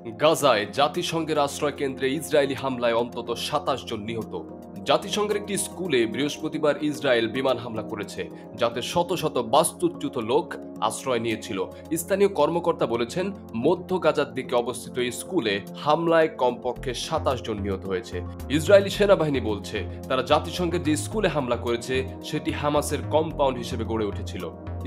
গাজায় জাতিসংঘের আশ্রয় কেন্দ্রে ইসরায়েলি হামলায় অন্তত ২৭ জন নিহত। জাতিসংঘের একটি স্কুলে বৃহস্পতিবার ইসরায়েল বিমান হামলা করেছে, যাতে শত শত বাস্তুচ্যুত লোক আশ্রয় নিয়েছিল। স্থানীয় কর্মকর্তা বলেছেন, মধ্য গাজার দিকে অবস্থিত এই স্কুলে হামলায় কমপক্ষে ২৭ জন নিহত হয়েছে। ইসরায়েলি সেনাবাহিনী বলছে, তারা জাতিসংঘের যে স্কুলে হামলা করেছে সেটি হামাসের কম্পাউন্ড হিসেবে গড়ে উঠেছিল।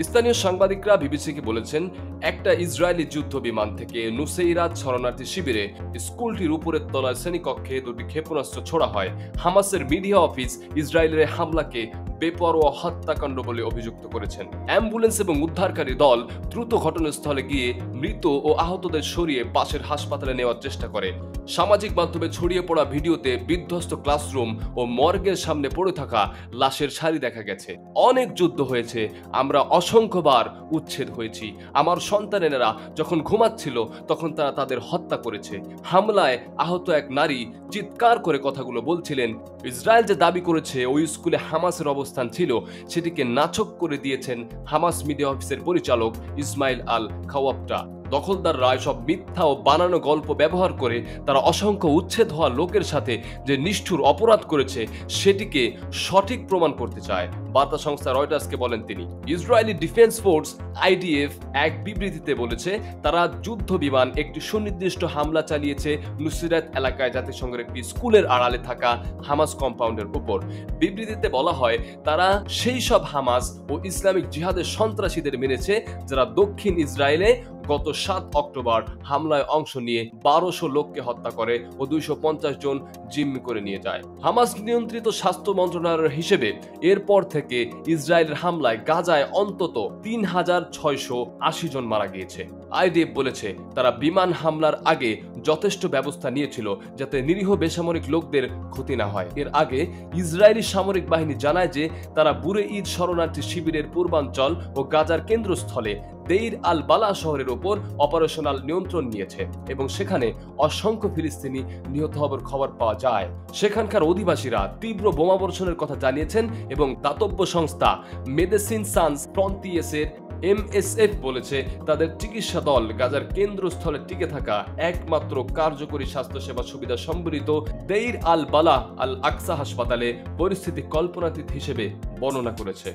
স্থানীয় সাংবাদিকরা বিবিসিকে বলেছেন, একটা ইসরায়েলি যুদ্ধ বিমান থেকে নুসেইরাত শরণার্থী শিবিরে স্কুলটির উপরের তলার শ্রেণীকক্ষে দুটি ক্ষেপণাস্ত্র ছোড়া হয়। হামাসের মিডিয়া অফিস ইসরায়েলের হামলাকে বেপরোয়া হত্যাকাণ্ড বলে অভিযুক্ত করেছেন। অ্যাম্বুলেন্স এবং উদ্ধারকারী দল দ্রুত ঘটনাস্থলে গিয়ে মৃত ও আহতদের সরিয়ে পাশের হাসপাতালে নেওয়ার চেষ্টা করে। সামাজিক মাধ্যমে ছড়িয়ে পড়া ভিডিওতে বিধ্বস্ত ক্লাসরুম ও মর্গের সামনে পড়ে থাকা লাশের সারি দেখা গেছে। অনেক যুদ্ধ হয়েছে, আমরা অসংখ্যবার উচ্ছেদ হয়েছি। আমার সন্তানেরা যখন ঘুমাচ্ছিল তখন তারা তাদের হত্যা করেছে। হামলায় আহত এক নারী চিৎকার করে কথাগুলো বলছিলেন। ইসরায়েল যে দাবি করেছে ওই স্কুলে হামাসের অবস্থান ছিল, সেটিকে নাচক করে দিয়েছেন হামাস মিডিয়া অফিসের পরিচালক ইসমাইল আল খাওয়াপ্টা। দখলদাররা এসব মিথ্যা ও বানানো গল্প ব্যবহার করে তারা অসংখ্য উচ্ছেদ হওয়া লোকের সাথে যে নিষ্ঠুর অপরাধ করেছে সেটিকে সঠিক প্রমাণ করতে চায়, বার্তা সংস্থা রয়টার্সকে বলেন তিনি। ইসরায়েলি ডিফেন্স ফোর্স আইডিএফ এক বিবৃতিতে বলেছে, তারা যুদ্ধ বিমান একটি সুনির্দিষ্ট হামলা চালিয়েছে নুসিরাত এলাকায় জাতিসংঘের একটি স্কুলের আড়ালে থাকা হামাস কম্পাউন্ডের উপর। বিবৃতিতে বলা হয়, তারা সেই সব হামাস ও ইসলামিক জিহাদের সন্ত্রাসীদের মেরেছে যারা দক্ষিণ ইসরায়েলে গত ৭ অক্টোবর হামলায় অংশ নিয়ে ১২০০ লোককে হত্যা করে ও ২৫০ জন জিম্মি করে নিয়ে যায়। হামাস নিয়ন্ত্রিত স্বাস্থ্য মন্ত্রণালয়ের হিসেবে এরপর থেকে ইসরায়েলের হামলায় গাজায় অন্তত ৩৬৮০ জন মারা গিয়েছে। আইডিএফ বলেছে, তারা বিমান হামলার আগে যথেষ্ট ব্যবস্থা নিয়েছিল যাতে নিরীহ বেসামরিক লোকদের ক্ষতি না হয়। এর আগে ইসরায়েলি সামরিক বাহিনী জানায় যে তারা বুরে ঈদ শরণার্থী শিবিরের পূর্বাঞ্চল ও গাজার কেন্দ্রস্থলে দেইর আল বালা শহরের উপর অপারেশনাল নিয়ন্ত্রণ নিয়েছে এবং সেখানে অসংখ্য ফিলিস্তিনি নিহত হবার খবর পাওয়া যায়। সেখানকার অধিবাসীরা তীব্র বোমাবর্ষণের কথা জানিয়েছেন এবং দাতব্য সংস্থা মেডিসিন সান্স ফ্রন্টিয়েসের MSF বলেছে, তাদের চিকিৎসা দল গাজার কেন্দ্রস্থলে টিকে থাকা একমাত্র কার্যকরী স্বাস্থ্যসেবা সুবিধা সম্বলিত দেইর আল বালা আল আকসা হাসপাতালে পরিস্থিতি কল্পনাতীত হিসেবে বর্ণনা করেছে।